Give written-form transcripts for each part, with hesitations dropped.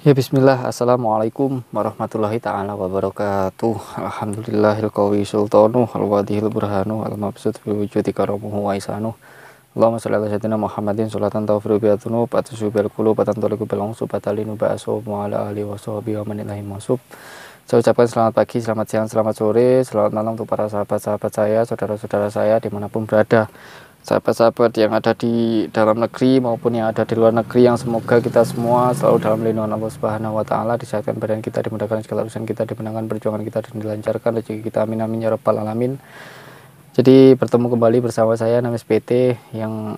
Ya bismillah, assalamualaikum warahmatullahi ta'ala wabarakatuh. Alhamdulillahil qawi sultanu al-wadihil burhanu al-mabsud fi wujudi karamuhu wa isanu. Allahumma sholli ala sayyidina Muhammadin sholatan tawfiru bi'atunu patusu bil qulub patantoliku bil unsub patalinu ba'asu wa ala alihi wa sahbihi wa man ilahi masub. Saya ucapkan selamat pagi, selamat siang, selamat sore, selamat malam untuk para sahabat-sahabat saya, saudara-saudara saya dimanapun berada. Sahabat-sahabat yang ada di dalam negeri maupun yang ada di luar negeri, yang semoga kita semua selalu dalam lindungan Allah Subhanahu wa taala, disehatkan badan kita, dimudahkan segala urusan kita, dimenangkan perjuangan kita, dan dilancarkan rezeki kita, amin amin ya rabbal alamin. Jadi bertemu kembali bersama saya Namis PT yang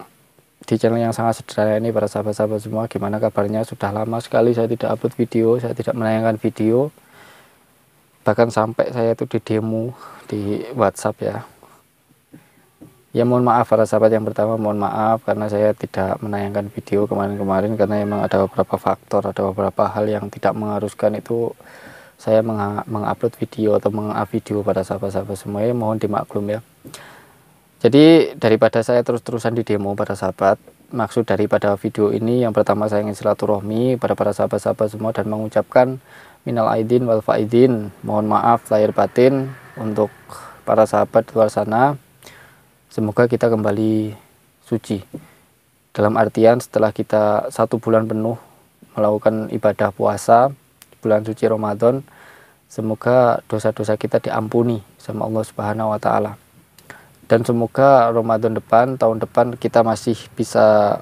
di channel yang sangat sederhana ini. Para sahabat-sahabat semua, gimana kabarnya? Sudah lama sekali saya tidak upload video, saya tidak menayangkan video, bahkan sampai saya itu di demo di WhatsApp ya. Ya mohon maaf para sahabat, yang pertama mohon maaf karena saya tidak menayangkan video kemarin-kemarin karena memang ada beberapa faktor, ada beberapa hal yang tidak mengharuskan itu saya mengupload video atau meng-up video pada sahabat-sahabat semuanya, mohon dimaklum ya. Jadi daripada saya terus-terusan di demo para sahabat, maksud daripada video ini yang pertama saya ingin silaturahmi pada para sahabat-sahabat semua dan mengucapkan minal aidin wal faidin, mohon maaf lahir batin untuk para sahabat di luar sana. Semoga kita kembali suci, dalam artian setelah kita 1 bulan penuh melakukan ibadah puasa bulan suci Ramadan, semoga dosa-dosa kita diampuni sama Allah Subhanahu wa taala. Dan semoga Ramadan depan, tahun depan kita masih bisa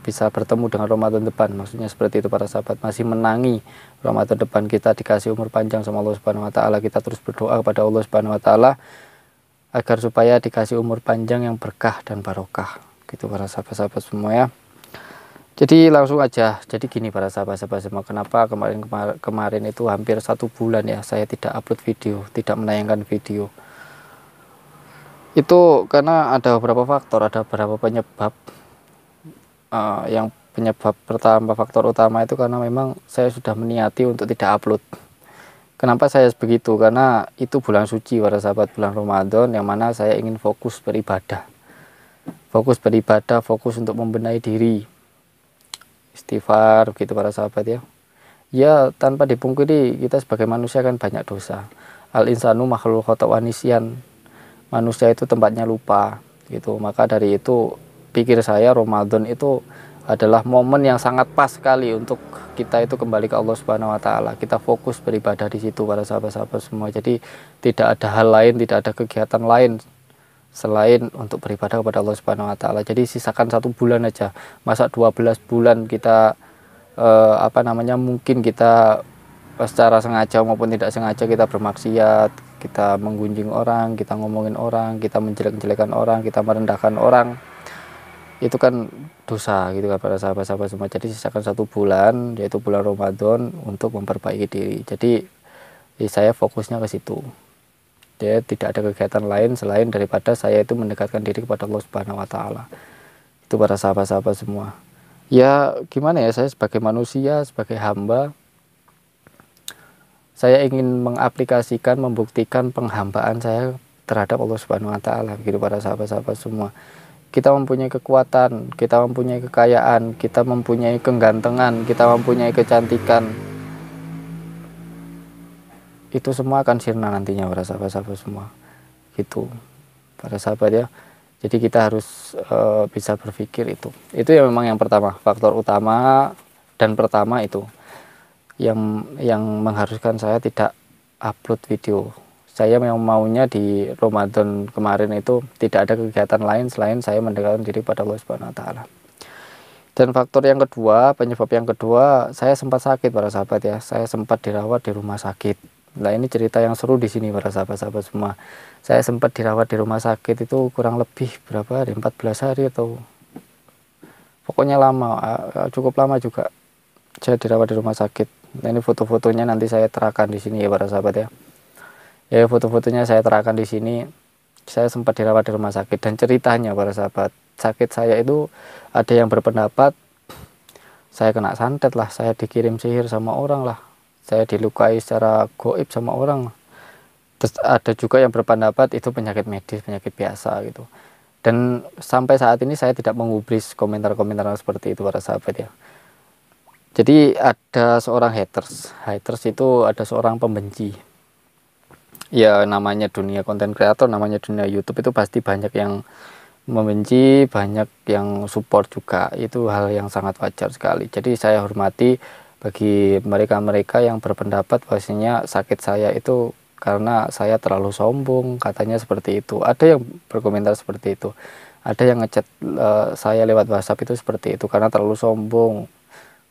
bisa bertemu dengan Ramadan depan. Maksudnya seperti itu para sahabat, masih menangi Ramadan depan, kita dikasih umur panjang sama Allah Subhanahu wa taala. Kita terus berdoa kepada Allah Subhanahu wa taala agar supaya dikasih umur panjang yang berkah dan barokah, gitu para sahabat-sahabat semua ya. Jadi langsung aja, jadi gini para sahabat-sahabat semua, kenapa kemarin itu hampir 1 bulan ya saya tidak upload video, tidak menayangkan video. Itu karena ada beberapa faktor, ada beberapa penyebab. Yang penyebab pertama, faktor utama itu karena memang saya sudah meniati untuk tidak upload. Kenapa saya begitu? Karena itu bulan suci para sahabat, bulan Ramadan, yang mana saya ingin fokus beribadah. Fokus beribadah, fokus untuk membenahi diri. Istighfar gitu para sahabat ya. Ya tanpa dipungkiri kita sebagai manusia kan banyak dosa. Al insanu makhluk khata' wa nisyan. Manusia itu tempatnya lupa gitu. Maka dari itu pikir saya Ramadan itu adalah momen yang sangat pas sekali untuk kita itu kembali ke Allah Subhanahu wa taala. Kita fokus beribadah di situ para sahabat-sahabat semua. Jadi tidak ada hal lain, tidak ada kegiatan lain selain untuk beribadah kepada Allah Subhanahu wa taala. Jadi sisakan 1 bulan aja. Masa 12 bulan kita mungkin kita secara sengaja maupun tidak sengaja kita bermaksiat, kita menggunjing orang, kita ngomongin orang, kita menjelek-jelekan orang, kita merendahkan orang. Itu kan dosa gitu kan para sahabat-sahabat semua. Jadi sisakan 1 bulan, yaitu bulan Ramadan, untuk memperbaiki diri. Jadi saya fokusnya ke situ. Dia tidak ada kegiatan lain selain daripada saya itu mendekatkan diri kepada Allah Subhanahu wa taala. Itu para sahabat-sahabat semua. Ya gimana ya, saya sebagai manusia, sebagai hamba, saya ingin mengaplikasikan, membuktikan penghambaan saya terhadap Allah Subhanahu wa taala, begitu para sahabat-sahabat semua. Kita mempunyai kekuatan, kita mempunyai kekayaan, kita mempunyai kegantengan, kita mempunyai kecantikan. Itu semua akan sirna nantinya para sahabat-sahabat semua. Gitu. Para sahabat ya. Jadi kita harus bisa berpikir itu. Itu ya memang yang pertama, faktor utama dan pertama itu yang mengharuskan saya tidak upload video. Saya memang maunya di Ramadan kemarin itu tidak ada kegiatan lain selain saya mendekatkan diri pada Allah Subhanahu wa taala. Dan faktor yang kedua, penyebab yang kedua, saya sempat sakit para sahabat ya. Saya sempat dirawat di rumah sakit. Nah, ini cerita yang seru di sini para sahabat-sahabat semua. Saya sempat dirawat di rumah sakit itu kurang lebih berapa hari? 14 hari atau pokoknya lama, cukup lama juga. Saya dirawat di rumah sakit. Nah, ini foto-fotonya nanti saya terakan di sini ya para sahabat ya. Ya foto-fotonya saya terakan di sini. Saya sempat dirawat di rumah sakit dan ceritanya para sahabat, sakit saya itu ada yang berpendapat saya kena santet lah, saya dikirim sihir sama orang lah, saya dilukai secara goib sama orang. Terus ada juga yang berpendapat itu penyakit medis, penyakit biasa gitu. Dan sampai saat ini saya tidak mengubris komentar-komentar seperti itu para sahabat ya. Jadi ada seorang haters itu ada seorang pembenci. Ya namanya dunia konten kreator, namanya dunia YouTube itu pasti banyak yang membenci, banyak yang support juga. Itu hal yang sangat wajar sekali. Jadi saya hormati bagi mereka-mereka yang berpendapat bahwasanya sakit saya itu karena saya terlalu sombong, katanya seperti itu. Ada yang berkomentar seperti itu. Ada yang ngechat saya lewat WhatsApp itu seperti itu karena terlalu sombong.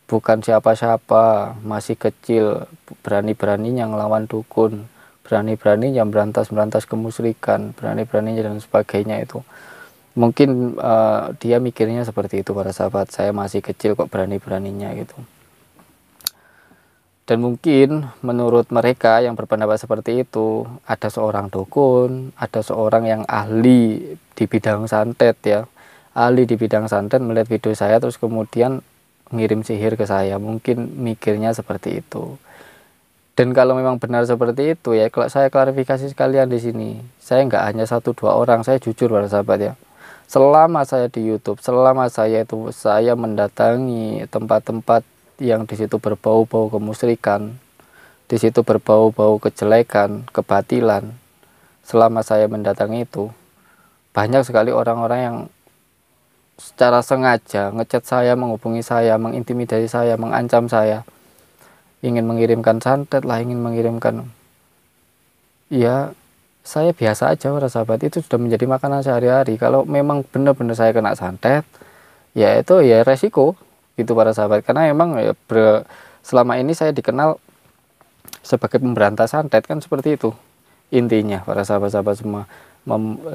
Bukan siapa-siapa, masih kecil, berani-beraninya ngelawan dukun, berani-beraninya berantas-berantas kemusyrikan, berani-beraninya dan sebagainya itu. Mungkin dia mikirnya seperti itu para sahabat, saya masih kecil kok berani-beraninya gitu. Dan mungkin menurut mereka yang berpendapat seperti itu, ada seorang dukun, ada seorang yang ahli di bidang santet ya, ahli di bidang santet melihat video saya terus kemudian ngirim sihir ke saya, mungkin mikirnya seperti itu. Dan kalau memang benar seperti itu ya, kalau saya klarifikasi sekalian di sini, saya nggak hanya satu dua orang, saya jujur para sahabat ya. Selama saya di YouTube, selama saya mendatangi tempat-tempat yang di situ berbau-bau kemusyrikan, di situ berbau-bau kejelekan, kebatilan. Selama saya mendatangi itu, banyak sekali orang-orang yang secara sengaja ngechat saya, menghubungi saya, mengintimidasi saya, mengancam saya, ingin mengirimkan santet lah, ingin mengirimkan. Ya, saya biasa aja para sahabat, itu sudah menjadi makanan sehari-hari. Kalau memang benar-benar saya kena santet, ya itu ya resiko gitu para sahabat, karena emang ya selama ini saya dikenal sebagai pemberantas santet kan seperti itu intinya para sahabat-sahabat semua.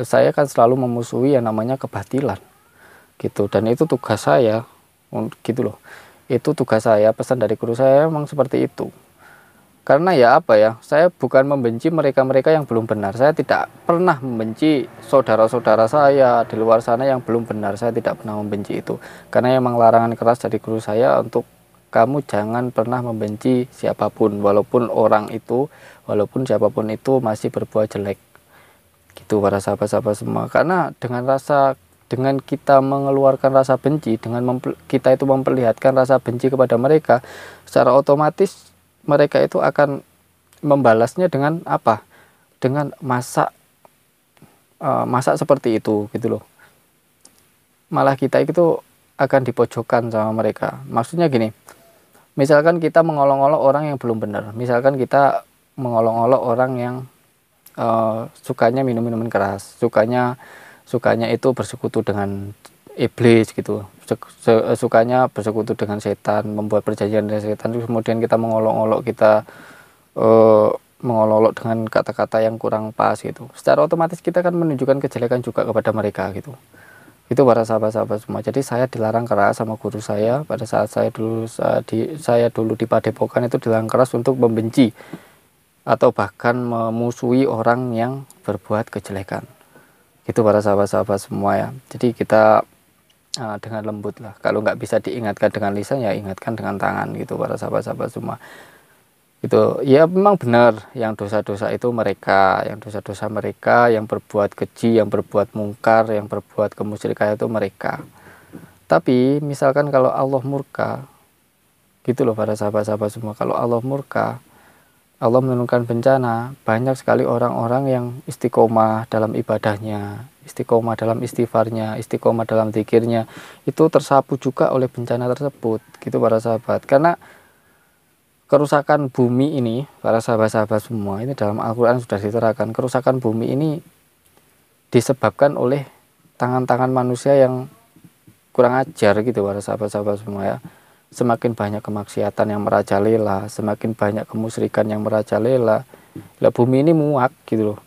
Saya kan selalu memusuhi yang namanya kebatilan gitu, dan itu tugas saya gitu loh, itu tugas saya, pesan dari guru saya memang seperti itu. Karena ya apa ya, saya bukan membenci mereka-mereka yang belum benar. Saya tidak pernah membenci saudara-saudara saya di luar sana yang belum benar. Saya tidak pernah membenci itu. Karena emang larangan keras dari guru saya untuk kamu jangan pernah membenci siapapun, walaupun orang itu, walaupun siapapun itu masih berbuat jelek. Gitu para sahabat-sahabat semua. Karena dengan kita mengeluarkan rasa benci, dengan kita itu memperlihatkan rasa benci kepada mereka, secara otomatis mereka itu akan membalasnya dengan apa? Dengan masak seperti itu gitu loh. Malah kita itu akan dipojokkan sama mereka. Maksudnya gini, misalkan kita mengolok-olok orang yang belum benar, misalkan kita mengolok-olok orang yang sukanya minum minuman keras, sukanya itu bersekutu dengan iblis gitu, sukanya bersekutu dengan setan, membuat perjanjian dengan setan, terus kemudian kita mengolok-olok, kita mengolok-olok dengan kata-kata yang kurang pas gitu, secara otomatis kita kan menunjukkan kejelekan juga kepada mereka gitu. Itu para sahabat-sahabat semua. Jadi saya dilarang keras sama guru saya pada saat saya dulu di Padepokan, itu dilarang keras untuk membenci atau bahkan memusuhi orang yang berbuat kejelekan. Itu para sahabat-sahabat semua ya. Jadi kita dengan lembut lah. Kalau nggak bisa diingatkan dengan lisan, ya ingatkan dengan tangan gitu para sahabat-sahabat semua. Itu ya memang benar, yang dosa-dosa itu mereka, yang dosa-dosa mereka, yang berbuat keji, yang berbuat mungkar, yang berbuat kemusyrikan itu mereka. Tapi misalkan kalau Allah murka, gitu loh para sahabat-sahabat semua, kalau Allah murka, Allah menurunkan bencana, banyak sekali orang-orang yang istiqomah dalam ibadahnya, istiqomah dalam istighfarnya, istiqomah dalam zikirnya, itu tersapu juga oleh bencana tersebut, gitu para sahabat. Karena kerusakan bumi ini, para sahabat-sahabat semua, ini dalam Al-Quran sudah diterangkan, kerusakan bumi ini disebabkan oleh tangan-tangan manusia yang kurang ajar gitu para sahabat-sahabat semua ya. Semakin banyak kemaksiatan yang merajalela, semakin banyak kemusyrikan yang merajalela, lah bumi ini muak gitu loh.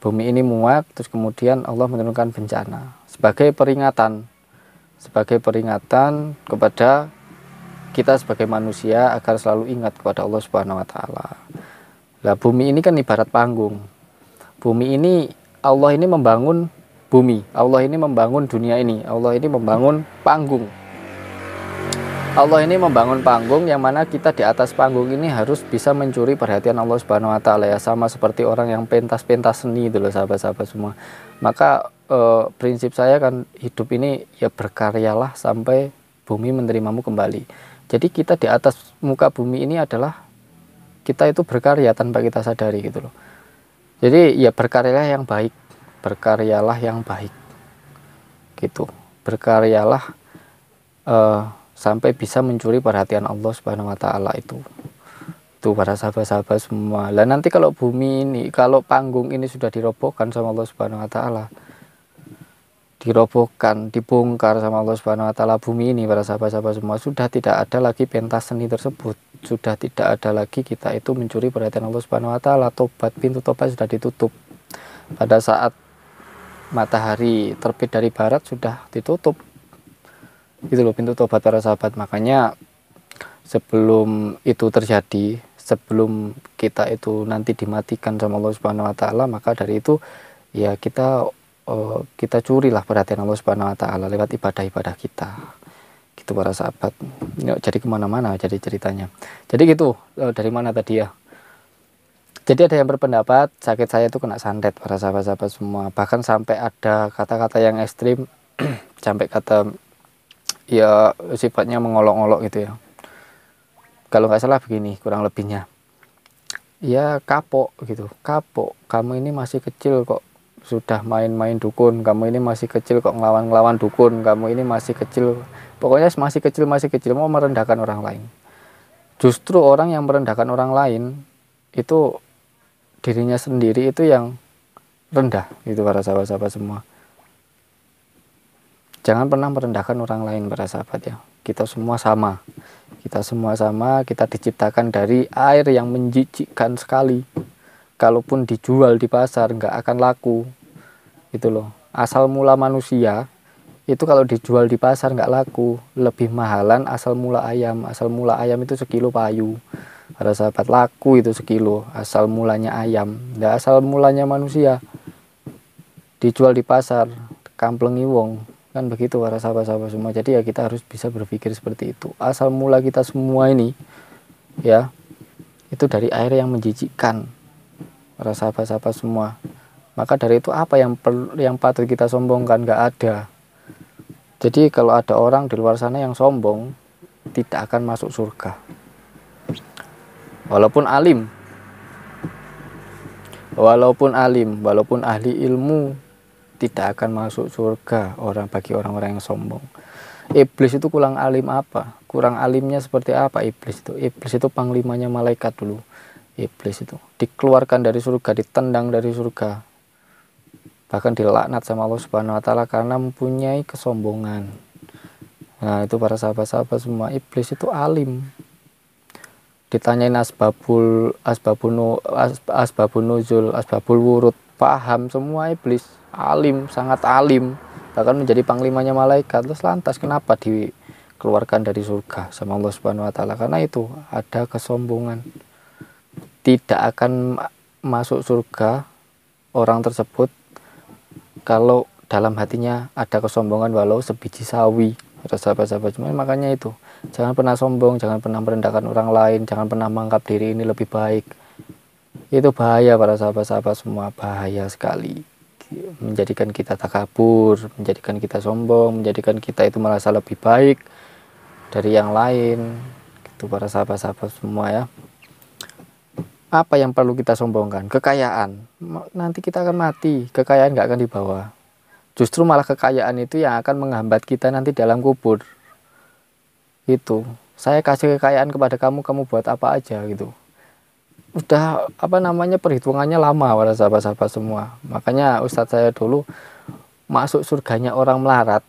Bumi ini muak, terus kemudian Allah menurunkan bencana sebagai peringatan kepada kita sebagai manusia agar selalu ingat kepada Allah Subhanahu wa taala. Lah bumi ini kan ibarat panggung. Bumi ini, Allah ini membangun bumi, Allah ini membangun dunia ini, Allah ini membangun panggung. Allah ini membangun panggung yang mana kita di atas panggung ini harus bisa mencuri perhatian Allah Subhanahu wa taala ya, sama seperti orang yang pentas-pentas seni itu loh sahabat-sahabat semua. Maka prinsip saya kan hidup ini ya berkaryalah sampai bumi menerimamu kembali. Jadi kita di atas muka bumi ini adalah kita itu berkarya tanpa kita sadari gitu loh. Jadi ya berkaryalah yang baik, berkaryalah yang baik gitu, berkaryalah sampai bisa mencuri perhatian Allah Subhanahu Wa Taala itu para sahabat-sahabat semua. Lah nanti kalau bumi ini, kalau panggung ini sudah dirobohkan sama Allah Subhanahu Wa Taala, dirobohkan, dibongkar sama Allah Subhanahu Wa Taala, bumi ini para sahabat-sahabat semua, sudah tidak ada lagi pentas seni tersebut, sudah tidak ada lagi kita itu mencuri perhatian Allah Subhanahu Wa Taala. Tobat, pintu tobat sudah ditutup. Pada saat matahari terbit dari barat sudah ditutup gitu loh pintu tobat para sahabat. Makanya sebelum itu terjadi, sebelum kita itu nanti dimatikan sama Allah Subhanahu Wa Taala, maka dari itu ya kita curilah perhatian Allah Subhanahu Wa Taala lewat ibadah-ibadah kita gitu para sahabat. Jadi kemana-mana jadi ceritanya. Jadi gitu, dari mana tadi ya. Jadi ada yang berpendapat sakit saya itu kena santet para sahabat-sahabat semua. Bahkan sampai ada kata-kata yang ekstrim sampai kata ya sifatnya mengolok-olok gitu ya. Kalau nggak salah begini kurang lebihnya, ya kapok gitu, kapok, kamu ini masih kecil kok sudah main-main dukun, kamu ini masih kecil kok ngelawan-ngelawan dukun, kamu ini masih kecil, pokoknya masih kecil mau merendahkan orang lain. Justru orang yang merendahkan orang lain itu dirinya sendiri itu yang rendah gitu para sahabat-sahabat semua. Jangan pernah merendahkan orang lain para sahabat ya. Kita semua sama, kita diciptakan dari air yang menjijikkan sekali. Kalaupun dijual di pasar nggak akan laku gitu loh. Asal mula manusia itu kalau dijual di pasar nggak laku, lebih mahalan asal mula ayam. Asal mula ayam itu sekilo payu para sahabat, laku itu sekilo asal mulanya ayam. Nggak asal mulanya manusia dijual di pasar kamplengi wong, kan begitu para sahabat-sahabat semua. Jadi ya kita harus bisa berpikir seperti itu. Asal mula kita semua ini ya itu dari air yang menjijikkan para sahabat-sahabat semua. Maka dari itu apa yang patut kita sombongkan? Nggak ada. Jadi kalau ada orang di luar sana yang sombong, tidak akan masuk surga. Walaupun alim, walaupun ahli ilmu, tidak akan masuk surga bagi orang-orang yang sombong. Iblis itu kurang alim apa? Kurang alimnya seperti apa iblis itu? Iblis itu panglimanya malaikat dulu. Iblis itu dikeluarkan dari surga, ditendang dari surga, bahkan dilaknat sama Allah Subhanahu Wa Taala karena mempunyai kesombongan. Nah itu para sahabat-sahabat semua, iblis itu alim. Ditanyain asbabun nuzul, asbabul wurud, paham semua iblis, alim, sangat alim, bahkan menjadi panglimanya malaikat. Terus lantas kenapa dikeluarkan dari surga sama Allah Subhanahu Wa Taala? Karena itu ada kesombongan. Tidak akan masuk surga orang tersebut kalau dalam hatinya ada kesombongan walau sebiji sawi. Sahabat-sahabat semua, makanya itu jangan pernah sombong, jangan pernah merendahkan orang lain, jangan pernah menganggap diri ini lebih baik. Itu bahaya para sahabat-sahabat semua, bahaya sekali. Menjadikan kita takabur, menjadikan kita sombong, menjadikan kita itu merasa lebih baik dari yang lain. Itu para sahabat-sahabat semua ya. Apa yang perlu kita sombongkan? Kekayaan. Nanti kita akan mati, kekayaan nggak akan dibawa. Justru malah kekayaan itu yang akan menghambat kita nanti dalam kubur. Itu, saya kasih kekayaan kepada kamu, kamu buat apa aja gitu. Udah perhitungannya lama para sahabat-sahabat semua. Makanya ustadz saya dulu masuk surganya orang melarat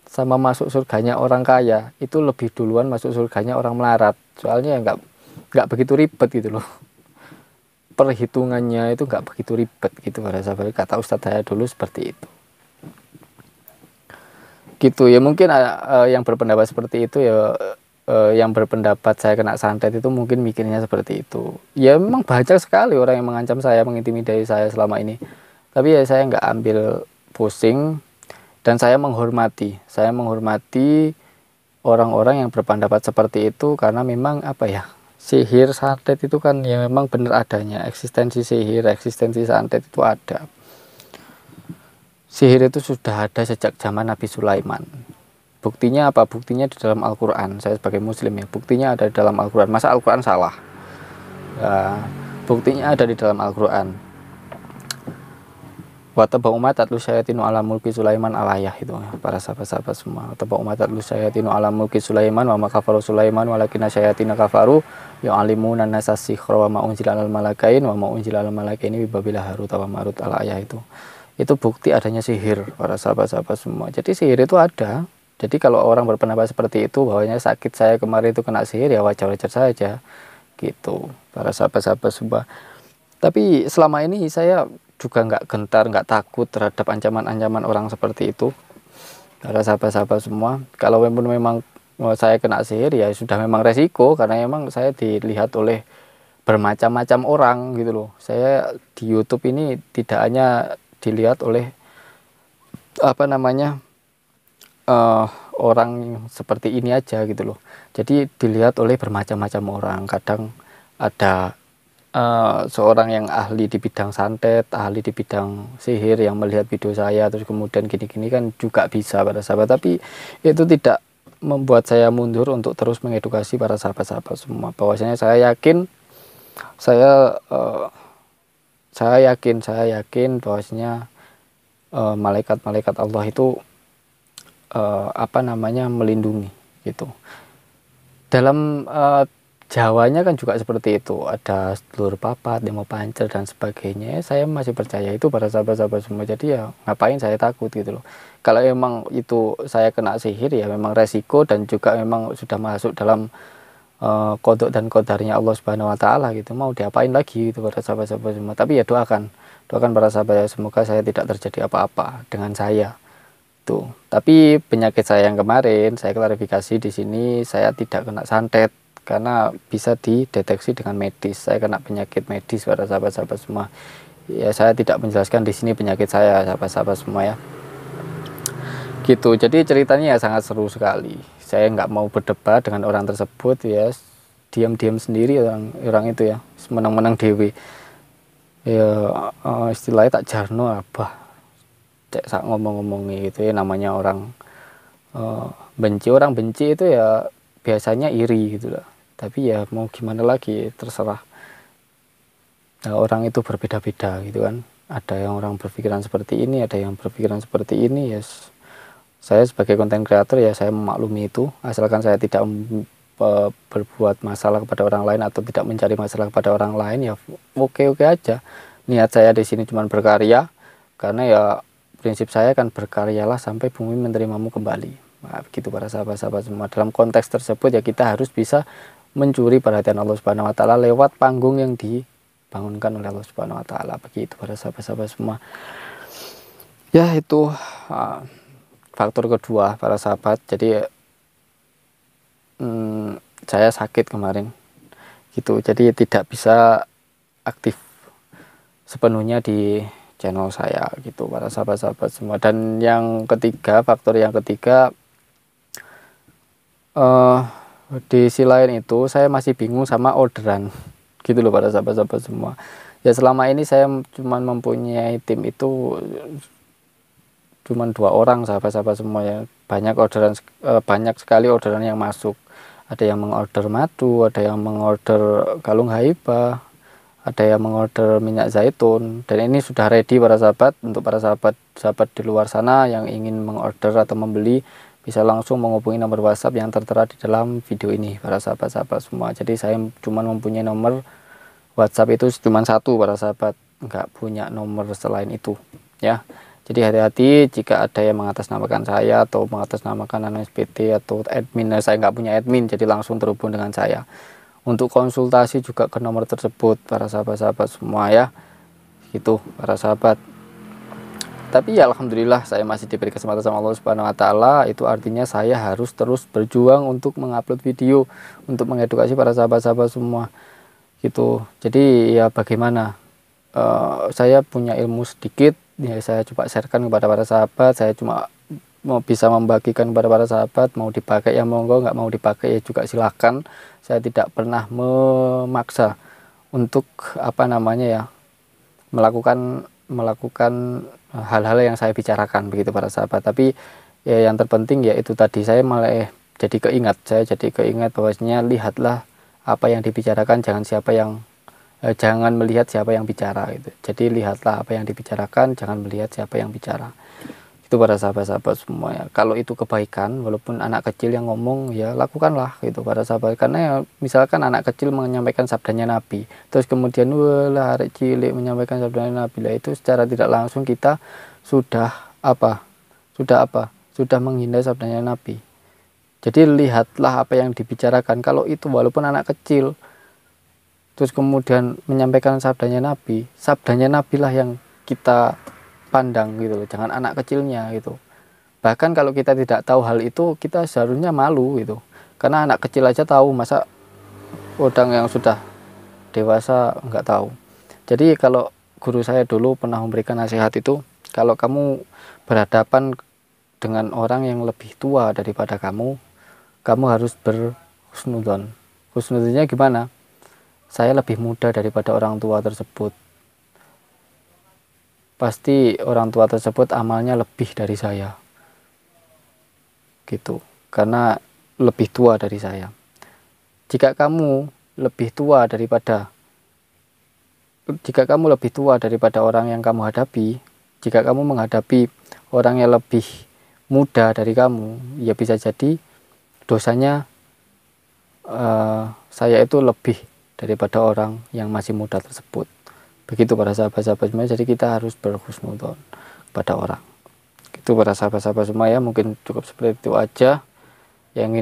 sama masuk surganya orang kaya itu lebih duluan masuk surganya orang melarat. Soalnya nggak begitu ribet gitu loh. Perhitungannya itu nggak begitu ribet gitu para sahabat, kata ustadz saya dulu seperti itu. Gitu ya, mungkin yang berpendapat seperti itu ya, yang berpendapat saya kena santet itu mungkin mikirnya seperti itu. Ya memang banyak sekali orang yang mengancam saya, mengintimidasi saya selama ini, tapi ya saya nggak ambil pusing dan saya menghormati orang-orang yang berpendapat seperti itu, karena memang sihir santet itu kan ya memang benar adanya, eksistensi sihir, eksistensi santet itu ada. Sihir itu sudah ada sejak zaman Nabi Sulaiman. Buktinya apa? Buktinya di dalam Al-Quran. Saya sebagai muslim ya, buktinya ada di dalam Al-Quran. Masa Al-Quran salah? Buktinya ada di dalam Al-Quran. Wa taba umat atlu syayatinu ala mulki Sulaiman alayah, itu para sahabat-sahabat semua. Taba umat atlu syayatinu ala mulki Sulaiman wa ma kafaru Sulaiman walakinna syayatina kafaru yu'allimuna an-nasa sikhra wa ma unzila alal malakain wa ma unzila alal malakaini bi Babila Harut wa Marut alayah. Itu bukti adanya sihir, para sahabat-sahabat semua. Jadi sihir itu ada. Jadi kalau orang berpendapat seperti itu bahwanya sakit saya kemarin itu kena sihir, ya wajar-wajar saja gitu, para sahabat-sahabat semua. Tapi selama ini saya juga nggak gentar, nggak takut terhadap ancaman-ancaman orang seperti itu, para sahabat-sahabat semua. Kalau memang saya kena sihir, ya sudah memang resiko, karena memang saya dilihat oleh bermacam-macam orang gitu loh. Saya di YouTube ini tidak hanya dilihat oleh orang seperti ini aja gitu loh. Jadi dilihat oleh bermacam-macam orang. Kadang ada seorang yang ahli di bidang santet, ahli di bidang sihir yang melihat video saya terus kemudian gini-gini kan juga bisa, para sahabat. Tapi itu tidak membuat saya mundur untuk terus mengedukasi para sahabat-sahabat semua. Bahwasanya saya yakin bahwasanya malaikat-malaikat Allah itu melindungi gitu. Dalam Jawanya kan juga seperti itu, ada sedulur papat, demo pancer dan sebagainya. Saya masih percaya itu, para sahabat-sahabat semua. Jadi ya ngapain saya takut gitu loh. Kalau memang itu saya kena sihir, ya memang resiko dan juga memang sudah masuk dalam kodok dan kodarnya Allah Subhanahu Wa Taala gitu. Mau diapain lagi gitu, para sahabat-sahabat semua. Tapi ya doakan para sahabat ya, semoga saya tidak terjadi apa-apa dengan saya. Tuh. Tapi penyakit saya yang kemarin, saya klarifikasi di sini, saya tidak kena santet karena bisa dideteksi dengan medis. Saya kena penyakit medis, para sahabat-sahabat semua. Ya saya tidak menjelaskan di sini penyakit saya, sahabat-sahabat semua ya. Gitu. Jadi ceritanya ya sangat seru sekali. Saya nggak mau berdebat dengan orang tersebut ya, diam-diam sendiri orang itu ya, menang-menang dewi. Ya istilahnya tak jarno abah. Cek sak ngomong-ngomongi gitu ya, namanya orang benci itu ya biasanya iri gitu lah. Tapi ya mau gimana lagi, terserah. Nah, orang itu berbeda-beda gitu kan. Ada yang orang berpikiran seperti ini, ada yang berpikiran seperti ini. Ya saya sebagai konten kreator ya saya memaklumi itu, asalkan saya tidak berbuat masalah kepada orang lain atau tidak mencari masalah kepada orang lain, ya oke-oke aja. Niat saya di sini cuma berkarya, karena ya prinsip saya kan berkaryalah sampai bumi menerimamu kembali. Nah, begitu para sahabat-sahabat semua. Dalam konteks tersebut ya kita harus bisa mencuri perhatian Allah Subhanahu Wa Taala lewat panggung yang dibangunkan oleh Allah Subhanahu Wa Taala. Begitu para sahabat-sahabat semua. Ya itu faktor kedua, para sahabat. Jadi saya sakit kemarin gitu. Jadi tidak bisa aktif sepenuhnya di channel saya gitu, para sahabat-sahabat semua. Dan yang ketiga, faktor yang ketiga, di sisi lain itu saya masih bingung sama orderan gitu loh, para sahabat-sahabat semua. Ya selama ini saya cuma mempunyai tim itu cuma 2 orang, sahabat-sahabat semua ya. Banyak sekali orderan yang masuk. Ada yang mengorder madu, ada yang mengorder kalung haibah, ada yang mengorder minyak zaitun. Dan ini sudah ready para sahabat. Untuk para sahabat di luar sana yang ingin mengorder atau membeli, bisa langsung menghubungi nomor WhatsApp yang tertera di dalam video ini, para sahabat-sahabat semua. Jadi saya cuma mempunyai nomor WhatsApp itu cuma 1, para sahabat, nggak punya nomor selain itu ya. Jadi hati-hati jika ada yang mengatasnamakan saya atau mengatasnamakan NSPT atau admin. Saya nggak punya admin, jadi langsung terhubung dengan saya. Untuk konsultasi juga ke nomor tersebut, para sahabat-sahabat semua ya. Gitu, para sahabat. Tapi ya alhamdulillah saya masih diberi kesempatan sama Allah Subhanahu Wa Taala. Itu artinya saya harus terus berjuang untuk mengupload video, untuk mengedukasi para sahabat-sahabat semua. Gitu. Jadi ya bagaimana? Saya punya ilmu sedikit, ya saya coba sharekan kepada para sahabat. Saya cuma mau bisa membagikan kepada para sahabat. Mau dipakai ya monggo, nggak mau dipakai ya juga silakan. Saya tidak pernah memaksa untuk melakukan hal-hal yang saya bicarakan begitu, para sahabat. Tapi Ya yang terpenting ya itu tadi, saya jadi keingat bahwasanya lihatlah apa yang dibicarakan, jangan melihat siapa yang bicara gitu. Jadi lihatlah apa yang dibicarakan, jangan melihat siapa yang bicara. Itu para sahabat-sahabat semua ya. Kalau itu kebaikan, walaupun anak kecil yang ngomong, ya lakukanlah gitu para sahabat. Karena ya, misalkan anak kecil menyampaikan sabdanya Nabi, terus kemudian wala arek cilik menyampaikan sabdanya Nabi, lah itu secara tidak langsung kita sudah apa? Sudah menghina sabdanya Nabi. Jadi lihatlah apa yang dibicarakan. Kalau itu walaupun anak kecil, terus kemudian menyampaikan sabdanya Nabi lah yang kita pandang gitu loh, jangan anak kecilnya gitu. Bahkan kalau kita tidak tahu hal itu, kita seharusnya malu gitu, karena anak kecil aja tahu, masa orang yang sudah dewasa nggak tahu. Jadi kalau guru saya dulu pernah memberikan nasihat itu, kalau kamu berhadapan dengan orang yang lebih tua daripada kamu harus berhusnudzon. Husnudzonnya gimana? Saya lebih muda daripada orang tua tersebut, pasti orang tua tersebut amalnya lebih dari saya gitu, karena lebih tua dari saya. Jika kamu lebih tua daripada orang yang kamu hadapi, jika kamu menghadapi orang yang lebih muda dari kamu, ya bisa jadi dosanya saya itu lebih daripada orang yang masih muda tersebut. Begitu para sahabat-sahabat semua, jadi kita harus berhusnudzon pada orang. Itu para sahabat-sahabat semua ya, mungkin cukup seperti itu aja yang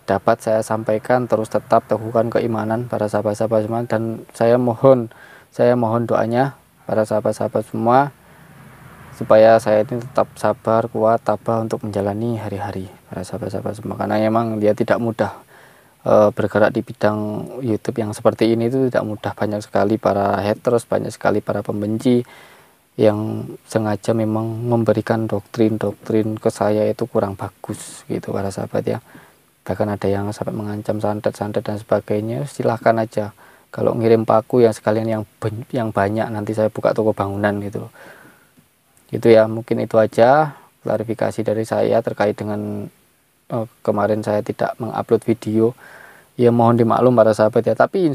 dapat saya sampaikan. Terus tetap teguhkan keimanan para sahabat-sahabat semua, dan saya mohon doanya para sahabat-sahabat semua supaya saya ini tetap sabar, kuat, tabah untuk menjalani hari-hari para sahabat-sahabat semua, karena memang dia tidak mudah. Bergerak di bidang YouTube yang seperti ini itu tidak mudah. Banyak sekali para haters, banyak sekali para pembenci yang sengaja memang memberikan doktrin ke saya itu kurang bagus gitu para sahabat ya. Bahkan ada yang sampai mengancam santet dan sebagainya. Silahkan aja, kalau ngirim paku yang sekalian yang banyak, nanti saya buka toko bangunan gitu loh. Itu ya, mungkin itu aja klarifikasi dari saya terkait dengan kemarin saya tidak mengupload video. Ya mohon dimaklum para sahabat ya, tapi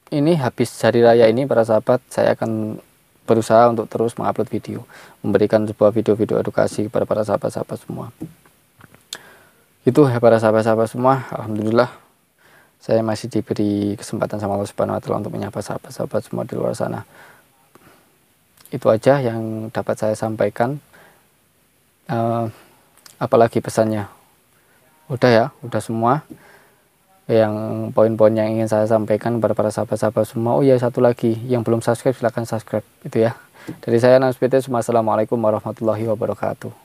ini habis hari raya ini para sahabat, saya akan berusaha untuk terus mengupload video, memberikan sebuah video-video edukasi kepada para sahabat-sahabat semua. Itu ya para sahabat-sahabat semua, alhamdulillah saya masih diberi kesempatan sama Allah Subhanahu wa taala untuk menyapa sahabat-sahabat semua di luar sana. Itu aja yang dapat saya sampaikan. Apalagi pesannya? Udah ya, udah semua yang poin-poin yang ingin saya sampaikan kepada para sahabat-sahabat semua. Oh ya, satu lagi, yang belum subscribe silahkan subscribe itu ya. Dari saya Nasbete, Assalamualaikum warahmatullahi wabarakatuh.